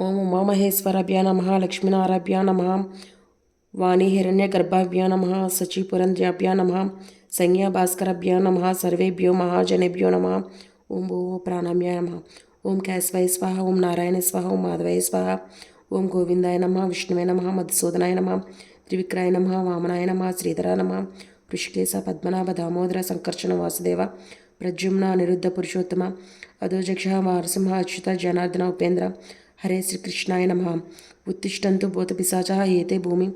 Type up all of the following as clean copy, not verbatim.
ఓం ఉమామహేశ్వరాభ్యా నమః, లక్ష్మీనారాభ్యా నమః, వాణీ హిరణ్యగర్భాభ్యా నమః, సచీపురంధ్రాభ్యా నమః, సంజ్ఞాభాస్కరాభ్యా నమః, సర్వేభ్యో మహాజనేభ్యో నమః. ఓం భూ ప్రాణాభ్యాయ నమః. ఓం కేశవాయ స్వాహ, ఓం నారాయణ స్వాహ, ఓం మాధవాయ స్వాహ, ఓం గోవిందాయ నమః, విష్ణువే నమః, మధుసూదనాయ నమః, త్రివిక్రాయ నమః, వామనాయ నమః, శ్రీధరాయ నమః, ఋషికేశ పద్మనాభ దామోదర సంకర్షణ వాసుదేవ ప్రద్యుమ్న అనిరుద్ధ పురుషోత్తమ అధోజక్ష వారసింహ అచ్యుత జనార్దన ఉపేంద్ర హరే శ్రీకృష్ణాయ నమః. ఉత్తిష్టంతు భూతపిశాచాః ఏతే భూమి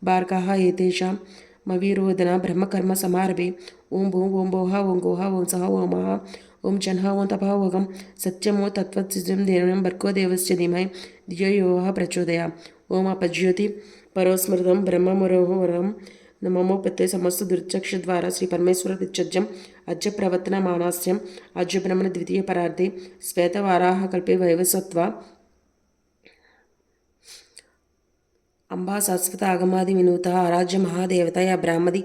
బార్కాః ఏతేషాం మవీరోధన బ్రహ్మకర్మ సమారభే. ఓం భూం ఓం భోః ఓం గోః ఓం సః ఓం మహః ఓం జన్ః ఓం తపః ఓగం సత్యమో తత్వత్సిద్ధం దేవం భర్గో దేవస్య ధీమహి ధియో యో నః ప్రచోదయాత్. ఓం అపజ్యోతి పరోస్మృతం బ్రహ్మమురహరం నమోపతే సమస్త దుర్చక్ష ద్వారా శ్రీ పరమేశ్వర పిచ్చజ్యం అజ్య ప్రవర్తన మానాస్యం అజ్య బ్రహ్మణ ద్వితీయ పరార్థే శ్వేతవారాహ కల్పే వైవస్వత్వ అంబా శాశ్వత ఆగమాది వినూత ఆరాధ్య మహాదేవత యా బ్రాహ్మది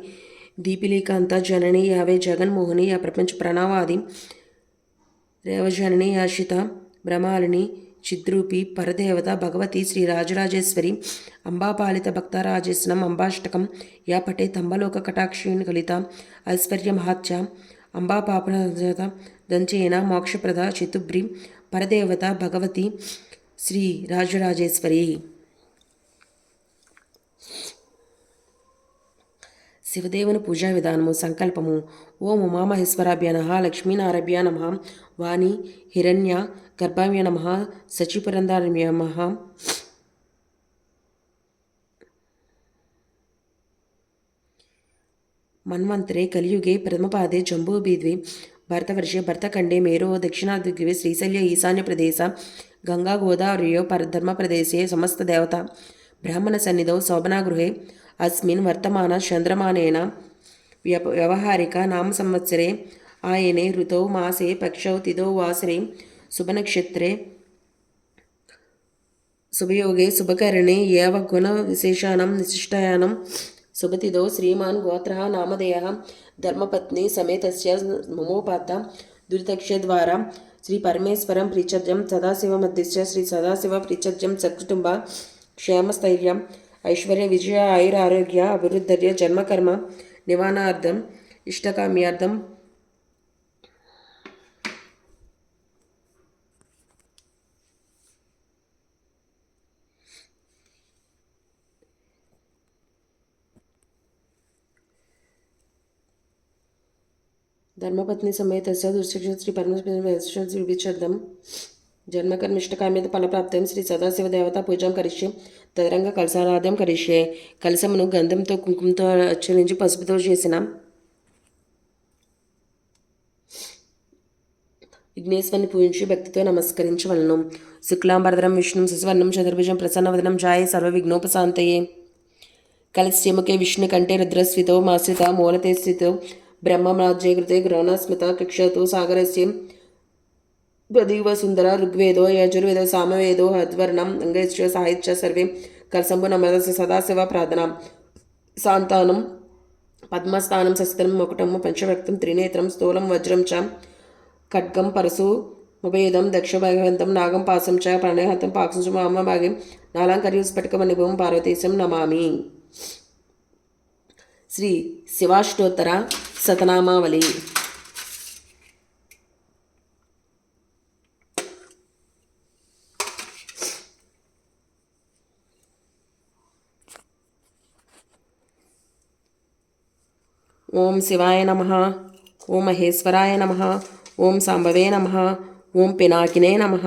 దీపిలీకాంత జనని యావే జగన్మోహిని యా ప్రపంచ ప్రణావాది రేవజనని యాశిత బ్రహ్మాలిని చిద్రూపి పరదేవత భగవతి శ్రీ రాజరాజేశ్వరి అంబాపాలిత భక్తరాజేశ్వరం అంబాష్టకం యా పటే తంబలోక కటాక్షీణి కలిత ఐశ్వర్య మహాత్య అంబాపాపజత దంచేన మోక్షప్రద చితుబ్రి పరదేవత భగవతి శ్రీ రాజరాజేశ్వరి. శివదేవుని పూజా విధానము సంకల్పము. ఓం ఉమామహేశ్వరాభ్య నమః, లక్ష్మీనారాభ్య నమః, వాణి హిరణ్య గర్భాభ్య నమః, సచిపురంధాభ్య నమః. మన్వంతరే కలియుగే ప్రథమపాదే జంబూబీద్వే భరతవర్షే భరతఖండే మేరో దక్షిణాదిగ్వే శ్రీశైల్య ఈశాన్య ప్రదేశ గంగా గోదావరియో ధర్మప్రదేశే సమస్త దేవత బ్రాహ్మణ సన్నిధౌ శోభనాగృహే అస్మిన్ వర్తమాన చంద్రమానేన వ్యవహారిక నామ సంవత్సరే ఆయనే ఋతౌ మాసే పక్షౌ తిథౌ వాసరే శుభనక్షత్రే శుభయోగే శుభకరణే ఏవ గుణ విశేషానం విశిష్టాయానం శుభతిథౌ శ్రీమాన్ గోత్రః నామధేయః ధర్మపత్ని సమేతస్య మమోపాత దురితక్ష ద్వారా శ్రీ పరమేశ్వరం ప్రీచర్యం సదాశివమధ్యస్య శ్రీ సదాశివ ప్రీచర్యం సకుటుంబ క్షేమస్థైర్యం ఐశ్వర్య విజయ ఆయుర ఆరోగ్య అభివృద్ధర్య జన్మకర్మ నివారణార్థం ఇష్టకామ్యార్థం ధర్మపత్ని సమేతస్య దుర్శిక్ష శ్రీ పరమేశ్వరం జన్మకర్మిష్టకామ్యత ఫలప్రాప్తం శ్రీ సదాశివ దేవతా పూజాం కరిష్యే తదరంగ కలశారాధ్యం కరిష్యే. కలశమును గంధంతో కుంకుమతో అచ్చరించి పసుపుతో చేసిన విఘ్నేశ్వరుని పూజించి భక్తితో నమస్కరించవలను. శుక్లాంబరధరం విష్ణుం శశివర్ణం చతుర్భుజం ప్రసన్నవదనం ఛాయే సర్వవిఘ్నోపశాంతయే. కలశ్యముఖే విష్ణుకంఠే రుద్రస్వితో మాశ్రిత మూలతే స్థితో బ్రహ్మరాజ్యకృతే గ్రహణస్మిత కక్షతో సాగరస్య ప్రదీవ సుందర ఋగ్వేదో యజుర్వేదో సామవేదో అధ్వర్ణం అంగైశ్చ సాహిత్య సర్వే కలశంభు నమదస్య సదాశివ ప్రార్థన శాంతానం పద్మస్థానం శశిధరం ముకుటము పంచవక్తం త్రినేత్రం స్థూలం వజ్రం చ ఖడ్గం పరశు ఉభయదం దక్షభగవంతం నాగం పాసం చ ప్రణయహతం పాక్షం చ మామభాగే నాలాంకర్య స్ఫటికమణిభవం పార్వతీశం నమామి. శ్రీ శివాష్టోత్తర శతనామావళి. ఓం శివాయ నమః, ఓం మహేశ్వరాయ నమః, ఓం సాంబవే నమః, ఓం పినాకినే నమః,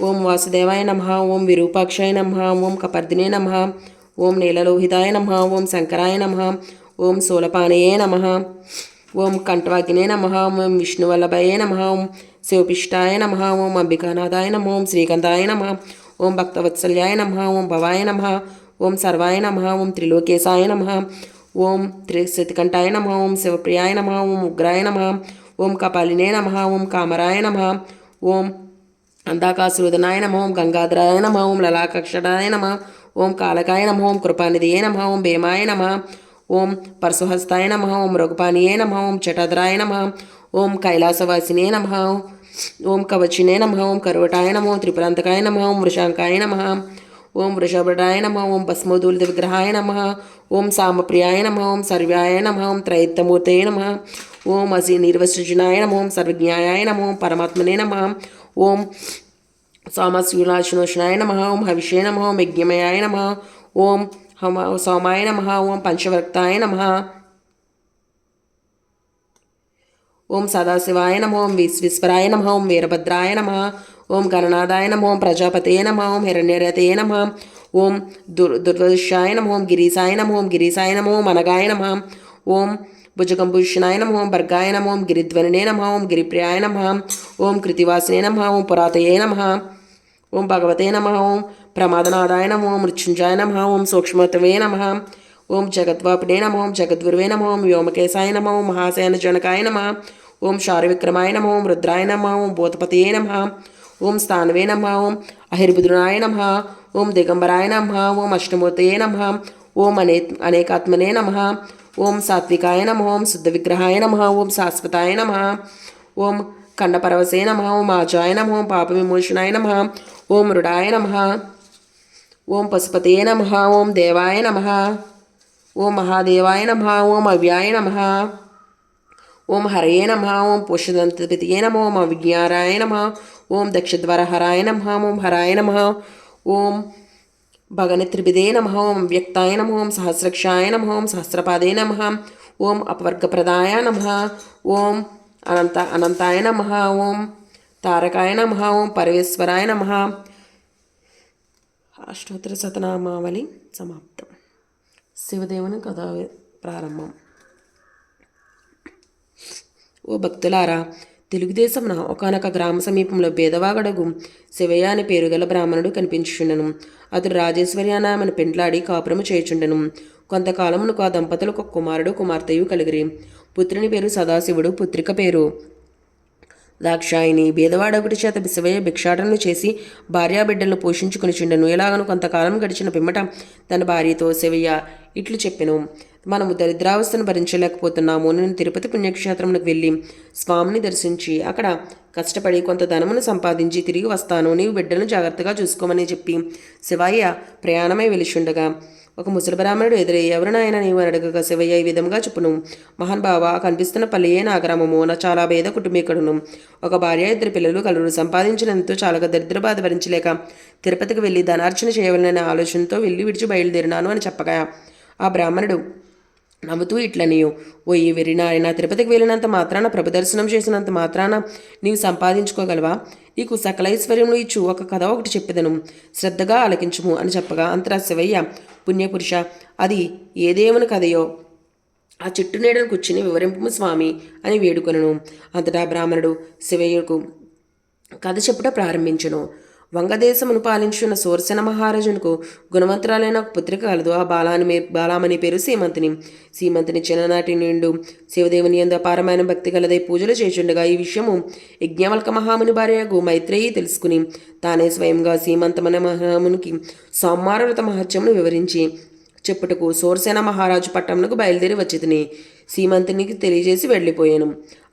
ఓం వాసుదేవాయ నమః, ఓం విరూపాక్షాయ నమః, ఓం కపర్దినే నమః, ఓం నీలలోహితాయ నమః, ఓం శంకరాయ నమః, ఓం శూలపానయే నమః, ఓం కంఠవాకినే నమః, ఓం విష్ణువల్లభాయ నమః, ఓం శివపిష్టాయ నమః, ఓం అంబికానాథాయ నమః, ఓం శ్రీకంఠాయ నమః, ఓం భక్తవత్సల్యాయ నమః, ఓం భవాయ నమః, ఓం సర్వాయ నమః, ఓం త్రిలోకేశాయ నమః, ఓం త్రిశతికంఠాయ నమః, ఓం శివప్రియాయ నమః, ఓం ఉగ్రాయ నమః, ఓం కపాలినే నమః, ఓం కామరాయ నమః, ఓం అందాకాసురుదనాయ నమః, ఓం గంగాధరాయ నమః, ఓం లలాకక్షరాయ నమః, ఓం కాలకాయ నమః, ఓం కృపానిధియే నమః, ఓం భీమాయ నమః, ఓం పరశుహస్తాయ నమః, ఓం రఘుపానియే నమః, ఓం చటాధరాయ నమః, ఓం కైలాసవాసినే నమః, ఓం కవచినే నమ, ఓం కరువటాయ నమ, ఓం త్రిపురాంతకాయ నమ, ఓం వృషాంకాయ నమ, ఓం వృషభటాయ నమ, ఓం భస్మోదూలిత విగ్రహాయ నమ, ఓం సామప్రియాయ నమ, ఓం సర్వ్యాయ నమ, ఓం త్రైత్తమూర్తయ నమ, ఓం అసి నిర్వసృజనాయ నమ, ఓం సర్వజ్ఞాయాయ నమ, ఓం పరమాత్మనే నమ, ఓం సోమశూలాశనోషణాయ నమ, ఓం హవిషే నమ, ఓం యజ్ఞమయాయ నమ, ఓం సోమాయ నమ, ఓం పంచవర్క్తాయ నమ, ఓం సదాశివాయ నమ, ఓం విశ్వేశ్వరాయ నమ, ఓం వీరభద్రాయ నమ, ఓం గణనాథాయ నమ, ఓం ప్రజాపతయ నమ, ఓం హిరణ్యరతయ నమ, ఓం దుర్దశాయ నమ, ఓం గిరీశాయ నమ, ఓం గిరీశాయ నమ, ఓం అనగాయ నమ, ఓం భుజగంభూషణాయ నమ, ఓం భర్గాయ నమ, ఓం గిరిధ్వనినే నమ, ఓం గిరిప్రియాయ నమ, ఓం కృతివాసినే నమ, ఓం పురాతయే నమ, ఓం భగవతే నమ, ఓం ప్రమాదనాదాయ నమ, ఓం మృత్యుంజాయ నమ, ఓం సూక్ష్మతవే నమ, ఓం జగద్వాపినే నమ, ఓం జగద్గురువే నమ, ఓం వ్యోమకేశాయ నమ, ఓం మహాసేన జనకాయ నమ, ఓం శారవిక్రమాయ నమ, ఓం రుద్రాయ నమ, ఓం భూతపతయే నమ, ఓం స్థానవే నమ, ఓం అహిర్బుధునాయ నమ, ఓం దిగంబరాయ నమ, ఓం అష్టమూర్తయే నమ, ఓం అనేకాత్మనే నమ, ఓం సాత్వికాయ నమ, ఓం శుద్ధ విగ్రహాయ నమ, ఓం శాశ్వతాయ నమ, ఓం ఖండపరవసే నమ, ఓం ఆజాయ నమ, ఓం పాప విమోచనాయ నమ, ఓం మృడాయ నమ, ఓం పశుపతయే నమ, ఓం దేవాయ నమ, ఓం మహాదేవాయ నమ, ఓం అవ్యాయ నమ, ఓం హరయే నమ, ఓం పుష్యదంతపతియే నమ, ఓం అవిజ్ఞారాయ నమ, ఓం దక్షద్వారహరాయ నమ, ఓం హరాయ నమ, ఓం భగనిత్రిభిదే నమ, ఓం వ్యక్తాయ నమ, ఓం సహస్రక్షాయ నమ, ఓం సహస్రపాదే నమ, ఓం అపవర్గప్రదాయ నమ, ఓం అనంతాయ నమ, ఓం తారకాయ నమ, ఓం పరమేశ్వరాయ నమ. అష్టోత్తర శతనామావళి సమాప్తం. శివదేవుని కథ ప్రారంభం. ఓ భక్తులారా, తెలుగుదేశంన ఒకానొక గ్రామ సమీపంలో బేదవాగడగు శివయ్య అని పేరుగల బ్రాహ్మణుడు కనిపించుచుండెను. అతడు రాజేశ్వరి అని ఆమెను పెండ్లాడి కాపురము చేయుచుండెను. కొంతకాలమునకు ఆ దంపతులకు ఒక కుమారుడు కుమార్తెయు కలిగిరి. పుత్రుని పేరు సదాశివుడు, పుత్రిక పేరు దాక్షాయిని. బేదవాడొకటి చేత శివయ్య భిక్షాటనలు చేసి భార్యాబిడ్డలను పోషించుకునిచుండెను. ఎలాగను కొంతకాలం గడిచిన పిమ్మట తన భార్యతో శివయ్య ఇట్లు చెప్పెను: మనము దరిద్రావస్థను భరించలేకపోతున్నాము. నేను తిరుపతి పుణ్యక్షేత్రమునకు వెళ్ళి స్వామిని దర్శించి అక్కడ కష్టపడి కొంత ధనమును సంపాదించి తిరిగి వస్తాను. నీవు బిడ్డలను జాగ్రత్తగా చూసుకోమని చెప్పి శివయ్య ప్రయాణమై వెలిచుండగా ఒక ముసలి బ్రాహ్మణుడు ఎదురయ్యి, ఎవరు నాయన నీవు అని అడగగా శివయ్య ఈ విధంగా చెప్పును: మహాన్ బావ, కనిపిస్తున్న పల్లియే నా గ్రామము. నా చాలా పేద కుటుంబీకుడును. ఒక భార్య, 2 పిల్లలు కలుగురు. సంపాదించినందుతో చాలా దరిద్ర బాధ భరించలేక తిరుపతికి వెళ్ళి ధనార్జన చేయవలననే ఆలోచనతో వెళ్ళి విడిచి బయలుదేరినాను అని చెప్పగా ఆ బ్రాహ్మణుడు నవ్వుతూ ఇట్లనియు: ఓ ఈ వెరినాయన, తిరుపతికి వెళ్ళినంత మాత్రాన, ప్రభు దర్శనం చేసినంత మాత్రాన నీవు సంపాదించుకోగలవా? నీకు సకలైశ్వర్యములు ఇచ్చు ఒక కథ ఒకటి చెప్పెదను, శ్రద్ధగా ఆలకించుము అని చెప్పగా అంతరా శివయ్య, పుణ్యపురుష, అది ఏ దేవుని కథయో ఆ చెట్టు నీడను కూర్చుని వివరింపు స్వామి అని వేడుకొనను. అంతటా బ్రాహ్మణుడు శివయ్యకు కథ చెప్పుట ప్రారంభించును. వంగదేశమును పాలించున్న సూరసేన మహారాజునకు గుణవంతురాలైన ఒక పుత్రిక కలదు. ఆ బాలామణి పేరు సీమంతిని. సీమంతిని చిన్ననాటి నిండు శివదేవుని యందు అపారమైన భక్తి కలదై పూజలు చేచుండగా ఈ విషయము యజ్ఞవల్క మహాముని భార్యకు మైత్రేయి తెలుసుకుని తానే స్వయంగా సీమంతమనే మహామునికి సోమవార వ్రత మహత్యమును వివరించి చెప్పుటకు సూరసేన మహారాజు పట్టణమునకు బయలుదేరి వచ్చితిని. సీమంతునికి తెలియజేసి వెళ్ళిపోయాను.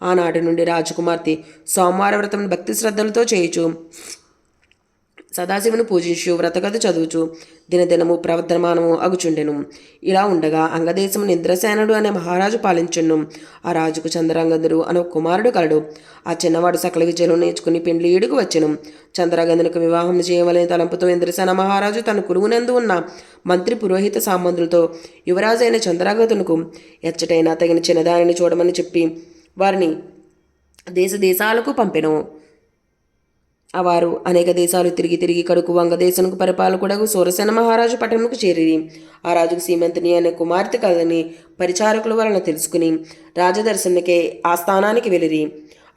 ఆనాటి నుండి రాజకుమార్తె సోమవార వ్రతం భక్తి శ్రద్ధలతో చేయుచు సదాశివుని పూజించు వ్రతకథ చదువుచు దినదినము ప్రవర్ధమానము అగుచుండెను. ఇలా ఉండగా అంగదేశము ఇంద్రసేనుడు అనే మహారాజు పాలించును. ఆ రాజుకు చంద్రాంగదుడు అనే కుమారుడు కలడు. ఆ చిన్నవాడు సకల విద్యలు నేర్చుకుని పెండ్లి ఈడుకు వచ్చెను. చంద్రాంగదునికి వివాహం చేయవలనే తలంపుతో ఇంద్రసేన మహారాజు తన కులువునందు ఉన్న మంత్రి పురోహిత సామంతులతో యువరాజైన చంద్రాంగదునకు ఎచ్చటైనా తగిన చిన్నదానిని చూడమని చెప్పి వారిని దేశాలకు పంపెను. వారు అనేక దేశాలు తిరిగి కడుకు వంగదేశంకు పరిపాలకుడకు సూరసేన మహారాజు పట్టణంకు చేరిరి. ఆ రాజుకు సీమంతిని అనే కుమార్తె కలని పరిచారకుల వలన తెలుసుకుని రాజదర్శనకే ఆ స్థానానికి వెళ్ళిరి.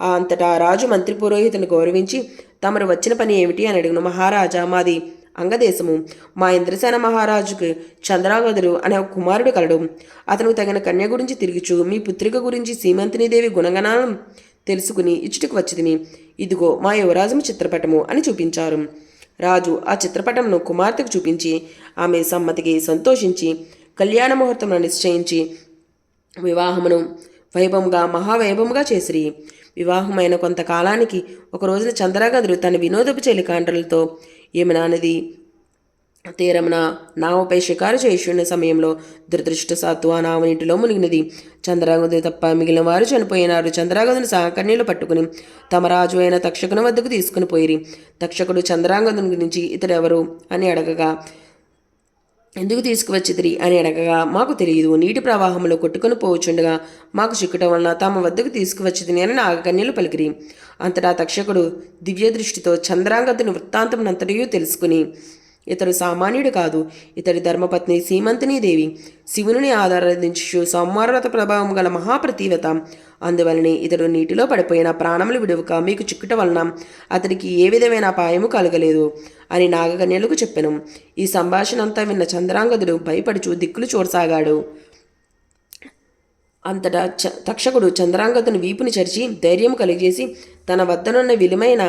అంతటా రాజు మంత్రి పురోహితుని గౌరవించి తమరు వచ్చిన పని ఏమిటి అని అడిగిన. మహారాజా, మాది అంగదేశము. మా ఇంద్రసేన మహారాజుకు చంద్రాగదుడు అనే ఒక కుమారుడు కలడు. అతను తగిన కన్య గురించి తిరుగుచు మీ పుత్రిక గురించి సీమంతినీదేవి గుణగణాలను తెలుసుకుని ఇచ్చుటకు వచ్చితిని. ఇదిగో మా యువరాజము చిత్రపటము అని చూపించారు. రాజు ఆ చిత్రపటంను కుమార్తెకు చూపించి ఆమె సమ్మతికి సంతోషించి కళ్యాణ ముహూర్తమును నిశ్చయించి వైభవంగా మహావైభవంగా చేసిరి. వివాహమైన కొంతకాలానికి ఒక రోజున చంద్రగదుడు తన వినోదపు చెలికాండ్రలతో యమునా నది తీరమున నావపై షికారు చేయుచున్న సమయంలో దురదృష్టవశాత్తు ఆ నావ నీటిలో మునిగినది. చంద్రాంగదుడు తప్ప మిగిలిన వారు చనిపోయినారు. చంద్రాంగదుని సహకన్యలు పట్టుకుని తమ రాజు అయిన తక్షకుని వద్దకు తీసుకుని పోయిరి. తక్షకుడు చంద్రాంగదుని గురించి ఇతడెవరు అని అడగగా, ఎందుకు తీసుకువచ్చితిరి అని అడగగా, మాకు తెలియదు, నీటి ప్రవాహంలో కొట్టుకుని పోవచ్చుండగా మాకు చిక్కటం వలన తమ వద్దకు తీసుకువచ్చితిని అని నాగకన్యలు పలికిరి. అంతటా తక్షకుడు దివ్య దృష్టితో చంద్రాంగదుని వృత్తాంతమునంతటియూ తెలుసుకుని, ఇతడు సామాన్యుడు కాదు, ఇతడి ధర్మపత్ని సీమంతిని దేవి, శివుని ఆరాధించు సోమవారవ్రత ప్రభావం గల మహాప్రతివత. అందువలనే ఇతడు నీటిలో పడిపోయిన ప్రాణములు విడువక మీకు చిక్కుట వలన అతడికి ఏ విధమైన అపాయము కలగలేదు అని నాగకన్యలకు చెప్పెను. ఈ సంభాషణ అంతా విన్న చంద్రాంగదుడు భయపడుచు దిక్కులు చూడసాగాడు. అంతటా తక్షకుడు చంద్రాంగదుని వీపుని చరిచి ధైర్యం కలిగజేసి తన వద్దనున్న విలువైన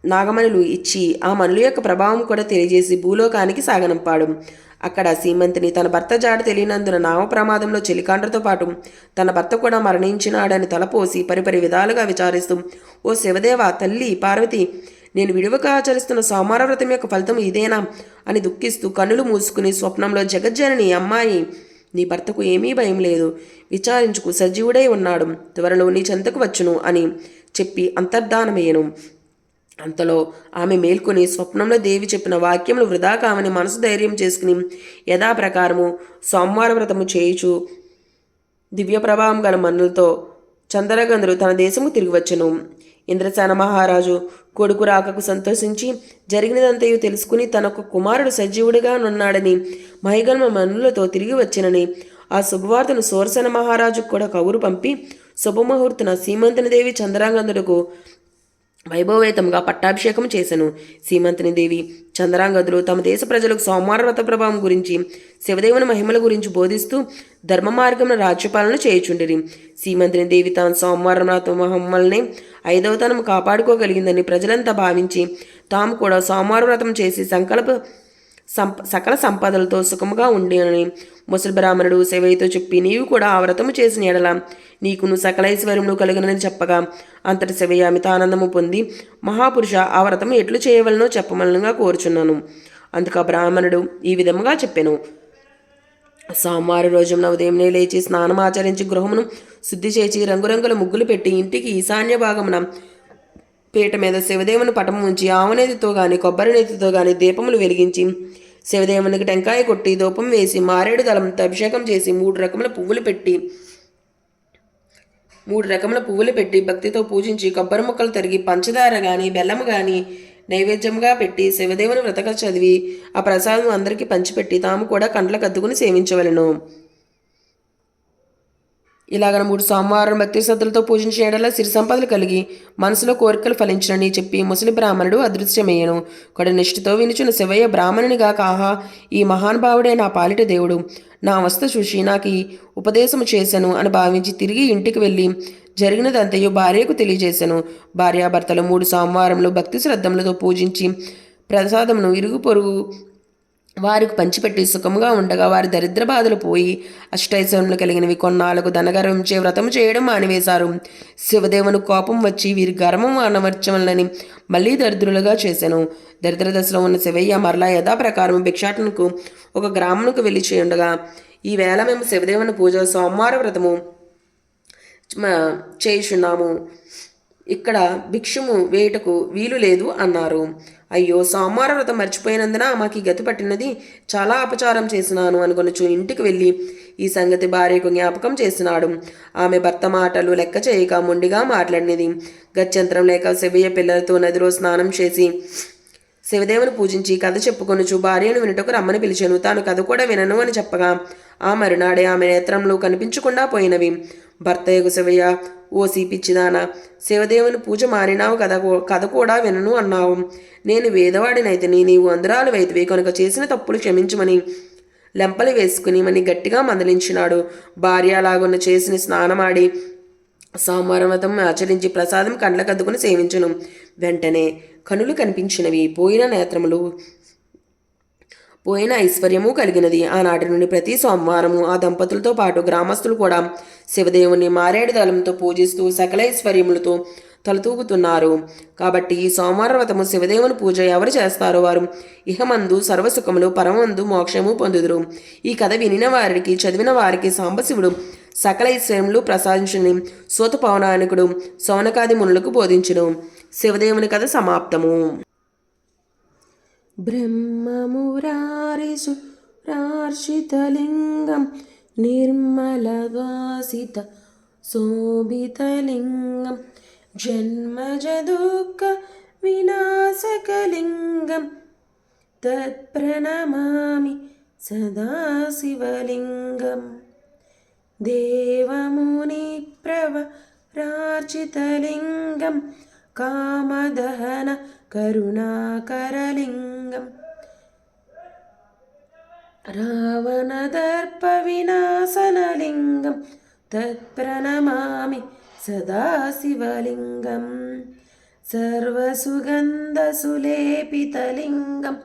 నాగమణులు ఇచ్చి ఆ మనుల యొక్క ప్రభావం కూడా తెలియజేసి భూలోకానికి సాగనంపాడు. అక్కడ సీమంతిని తన భర్త జాడ తెలియనందున నామ ప్రమాదంలో చెలికాండ్రతో పాటు తన భర్త కూడా మరణించినాడని తలపోసి పరిపరి విధాలుగా విచారిస్తూ, ఓ శివదేవ, తల్లి పార్వతి, నేను విడువక ఆచరిస్తున్న సోమవార వ్రతం యొక్క ఫలితం ఇదేనా అని దుఃఖిస్తూ కన్నులు మూసుకుని స్వప్నంలో జగజ్జనని అమ్మాయి, నీ భర్తకు ఏమీ భయం లేదు, విచారించుకు, సజీవుడై ఉన్నాడు, త్వరలో నీ చెంతకు వచ్చును అని చెప్పి అంతర్ధానమయ్యను. అంతలో ఆమె మేల్కొని స్వప్నంలో దేవి చెప్పిన వాక్యములు వృధా కామని మనసు ధైర్యం చేసుకుని యథాప్రకారము సోమవార వ్రతము చేయుచు దివ్య ప్రభావం గల మన్నులతో చంద్రగంధుడు తన దేశము తిరిగి వచ్చెను. ఇంద్రసేన మహారాజు కొడుకు రాకకు సంతోషించి జరిగినదంతయు తెలుసుకుని తనకు కుమారుడు సజీవుడిగా నున్నాడని మహిగల్మ మన్నులతో తిరిగి వచ్చినని ఆ శుభవార్తను సోరసేన మహారాజుకు కూడా కబురు పంపి శుభముహూర్తున సీమంతిని దేవి చంద్రాంగదుడుకు వైభవేతంగా పట్టాభిషేకం చేసెను. సీమంతిని దేవి చంద్రాంగదులు తమ దేశ ప్రజలకు సోమవార వ్రత ప్రభావం గురించి, శివదేవుని మహిమల గురించి బోధిస్తూ ధర్మ మార్గమున రాజ్యపాలన చేయుచుండిరి. సీమంతిని దేవి తాను సోమవార వ్రత మహిమల్ని 5వ తనము కాపాడుకోగలిగిందని ప్రజలంతా భావించి తాము కూడా సోమవార వ్రతం చేసి సకల సంపదలతో సుఖముగా ఉండేనని ముసలి బ్రాహ్మణుడు శివయ్యతో చెప్పి, నీవు కూడా ఆ వ్రతము చేసిన ఎడల నీకును సకలైశ్వర్యములు కలుగునని చెప్పగా అంతటి శివయ్య అమితానందము పొంది, మహాపురుష, ఆ వ్రతము ఎట్లు చేయవలనో చెప్పమలనుగా కోరుచున్నాను. అందుకు ఆ బ్రాహ్మణుడు ఈ విధముగా చెప్పెను. సోమవారం రోజున ఉదయంనే లేచి స్నానం ఆచరించి గృహమును శుద్ధి చేసి రంగురంగుల ముగ్గులు పెట్టి ఇంటికి ఈశాన్య భాగమున పీట మీద శివదేవుని పటము ఉంచి ఆవునేతితో గాని కొబ్బరి నేతితో గాని దీపములు వెలిగించి శివదేవునికి టెంకాయ కొట్టి ధూపం వేసి మారేడు దళంతో అభిషేకం చేసి 3 రకముల పువ్వులు పెట్టి భక్తితో పూజించి కొబ్బరి ముక్కలు తరిగి పంచదార గాని బెల్లము గాని నైవేద్యంగా పెట్టి శివదేవుని వ్రతక చదివి ఆ ప్రసాదం అందరికీ పంచిపెట్టి తాము కూడా కండ్లకు అద్దుకుని సేవించవలెను. ఇలాగన 3 సోమవారం భక్తి శ్రద్ధలతో పూజించిన ఎడల సిరి సంపదలు కలిగి మనసులో కోరికలు ఫలించనని చెప్పి ముసలి బ్రాహ్మణుడు అదృశ్యమయ్యను. కొడ నిష్ఠతో వినుచున్న శివయ్య బ్రాహ్మణునిగా, కాహా, ఈ మహానుభావుడే నా పాలిట దేవుడు, నా అవస్థ చూసి నాకు ఈ ఉపదేశము చేశాను అని భావించి తిరిగి ఇంటికి వెళ్ళి జరిగినదంతయు భార్యకు తెలియజేశాను. భార్యాభర్తలు 3 సోమవారంలో భక్తి శ్రద్ధములతో పూజించి ప్రసాదమును ఇరుగు పొరుగు వారికి పంచిపెట్టి సుఖముగా ఉండగా వారి దరిద్ర బాధలు పోయి అష్టైశ్వర్యములు కలిగినవి. కొన్నాళ్లకు ధనగర్వించే వ్రతము చేయడం మానివేశారు. శివదేవుని కోపం వచ్చి వీరి గర్వము అనవర్చవలనని మళ్లీ దరిద్రులుగా చేశాను. దరిద్ర దశలో ఉన్న శివయ్య మరలా యథాప్రకారం భిక్షాటనకు ఒక గ్రామమునకు వెళ్ళి చేయుండగా, ఈవేళ మేము శివదేవుని పూజ సోమవార వ్రతము చేయుచున్నాము, ఇక్కడ భిక్షము వేయుటకు వీలు లేదు అన్నారు. అయ్యో, సోమవార వ్రతం మర్చిపోయినందున మాకు ఈ గతి పట్టినది, చాలా అపచారం చేసినాను అనుకొనుచు ఇంటికి వెళ్ళి ఈ సంగతి భార్యకు జ్ఞాపకం చేసినాడు. ఆమె భర్త మాటలు లెక్క చేయక మొండిగా మాట్లాడినది. గత్యంతరం లేక శివయ్య పిల్లలతో నదిలో స్నానం చేసి శివదేవుని పూజించి కథ చెప్పుకొనుచు భార్యను వినుటకు రమ్మని పిలిచాను. తాను కథ కూడా వినను అని చెప్పగా ఆ మరునాడే ఆమె నేత్రంలో కనిపించకుండా పోయినవి. భర్తయ్యకు శివయ్య, ఓ పిచ్చిదానా, శివదేవుని పూజ మారినావు, కథ కూడా వినను అన్నావు. నేను వేదవాడినైతిని, నీవు అందురాలు వైతివి కనుక చేసిన తప్పులు క్షమించమని లెంపలు వేసుకుని మని గట్టిగా మందలించినాడు. భార్య అలాగున్న చేసిన స్నానమాడి సోమవారం వ్రతం ఆచరించి ప్రసాదం కండ్లకద్దుకుని సేవించును. వెంటనే కనులు కనిపించినవి, పోయిన నేత్రములు పోయిన ఐశ్వర్యము కలిగినది. ఆనాటి నుండి ప్రతి సోమవారము ఆ దంపతులతో పాటు గ్రామస్తులు కూడా శివదేవుని మారేడు దళంతో పూజిస్తూ సకల ఐశ్వర్యములతో తలతూగుతున్నారు. కాబట్టి ఈ సోమవార వ్రతము శివదేవుని పూజ ఎవరు చేస్తారో వారు ఇహమందు సర్వసుఖములు, పరమందు మోక్షము పొందుదురు. ఈ కథ వినిన వారికి, చదివిన వారికి సాంబశివుడు సకల ఐశ్వర్యములు ప్రసాదించుని సూత పౌరాణికుడు సౌనకాది మునులకు బోధించును. శివదేవుని కథ సమాప్తము. బ్రహ్మమురారిసురార్షితలింగం నిర్మలవాసిత శోభితలింగం జన్మజదుఃఖ వినాశకలింగం తత్ప్రణమామి సదాశివలింగం. దేవమునిప్రవరార్చితలింగం కామదహన కరుణాకరలింగం రావణదర్ప వినాశనలింగం తత్ప్రణమామి సదాశివలింగం. సర్వసుగంధసులేపితలింగం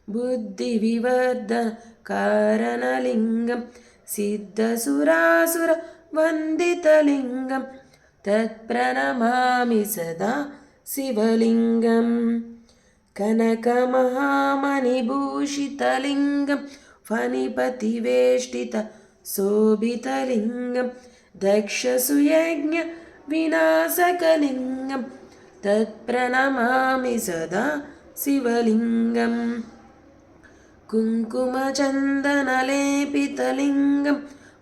బుద్ధివివర్ధన కారణలింగం సిద్ధసురాసుర వందితలింగం తత్ప్రణమామి సదా శివలింగం. కనకమహామణిభూషితలింగం ఫణిపతివేష్టిత శోభితలింగం దక్షసుయజ్ఞ వినాశకలింగం తత్ప్రణమామి సదా శివలింగం. కుంకుమచందనలేపితలింగం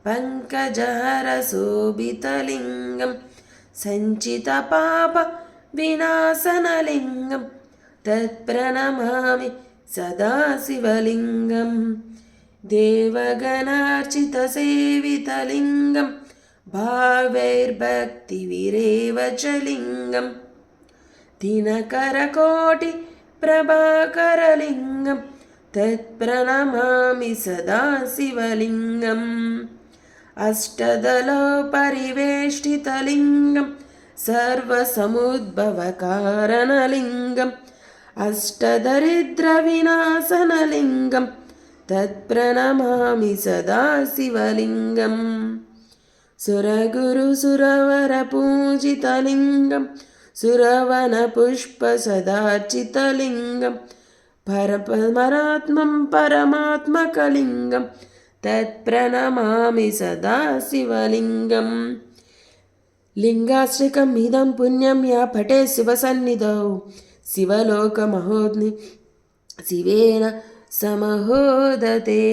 పంకజహర శోభితలింగం సంచితపాప వినాశనలింగం తత్ప్రణమామి సదాశివలింగం. దేవగణార్చితసేవితలింగం భావైర్భక్తివిరేవచలింగం దినకరకోటి ప్రభాకరలింగం తత్ప్రణమామి సదాశివలింగం. అష్టదళపరివేష్టితలింగం సర్వసముద్భవకారణలింగం అష్టదరిద్రవినాశనలింగం తత్ప్రణమామి సదాశివలింగం. సురగురుసురవరపూజితలింగం సురవనపుష్పసదార్చితలింగం పరమాత్మం పరమాత్మకలింగం తత్ప్రణమామి సదాశివలింగం. లింగాశ్రికం ఇదం పుణ్యం యా పటే శివసన్నిధౌ శివలోకమహోద్ని శివేన సమహోదతే.